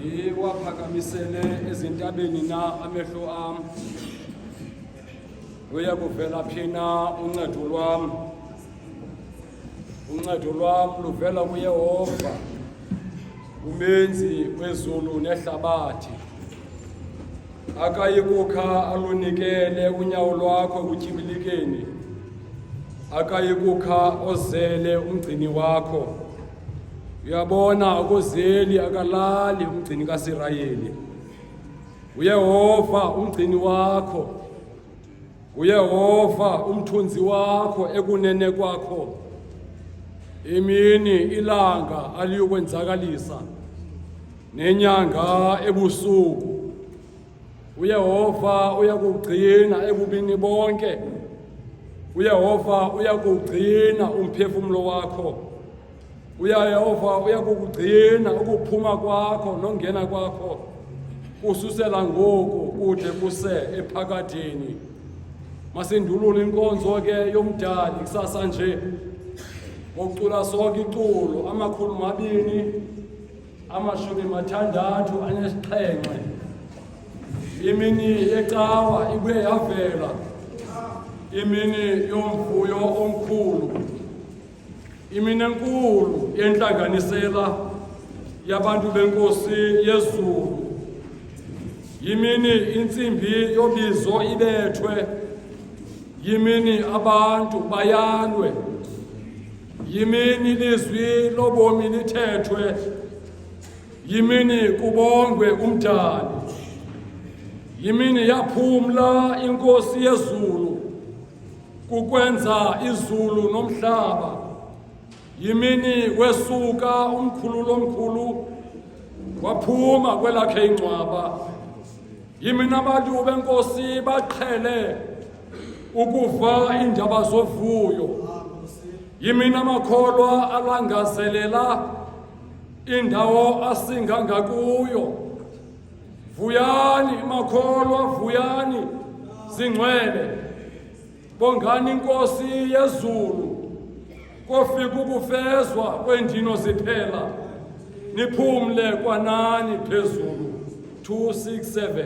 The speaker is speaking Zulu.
iwaphakamisele ezintabeni na amehlo am. Uyakuvela phina uncedo lwam. Uncedo lwam luvela kuYehova, umenzi wezulu nehlabathi. Akayikukha alunikele unyawo lwakho ekutyibilikeni. Akayikukha ozele umgcini wakho. Uyabona akozeli akalali umgcini kaSirayeli. uYehova umgcini wakho. uYehova umthunzi wakho ekunene kwakho. Imini ilanga aliyokwenzakalisa, nenyanga ebusuku. uYehova uyakugcina ebubini bonke. uYehova uyakugcina umphefumulo wakho. uYehova uyakugcina ukuphuma kwakho nongena kwakho, kususela ngoku kude kuse ephakathini. Masindulule inkonzo ke yomdali kusasa nje, ngokucula sonke iculo 267. Imini yecawa ibuye yavela, imini yomvuyo omkhulu, imini enkulu yentlanganisela yabantu benkosi yezulu. Yimini intsimbi yobizo ibethwe, yimini abantu bayalwe, yimini lizwi lobomi lithethwe, yimini kubongwe umdali. Yimini yaphumla inkosi yezulu kukwenza izulu nomhlaba. Yimini wesuka umkhululo omkhulu waphuma kwelakhe ingcwaba. Yimini abantu benkosi baqhele ukuva iindaba zovuyo. Yimini amakholwa alangazelela indawo asinga ngakuyo. Vuyani makholwa, vuyani zingcwele, bongani inkosi yezulu. Kofika ukufezwa kwendino ziphela, niphumle kwanani phezulu. 267.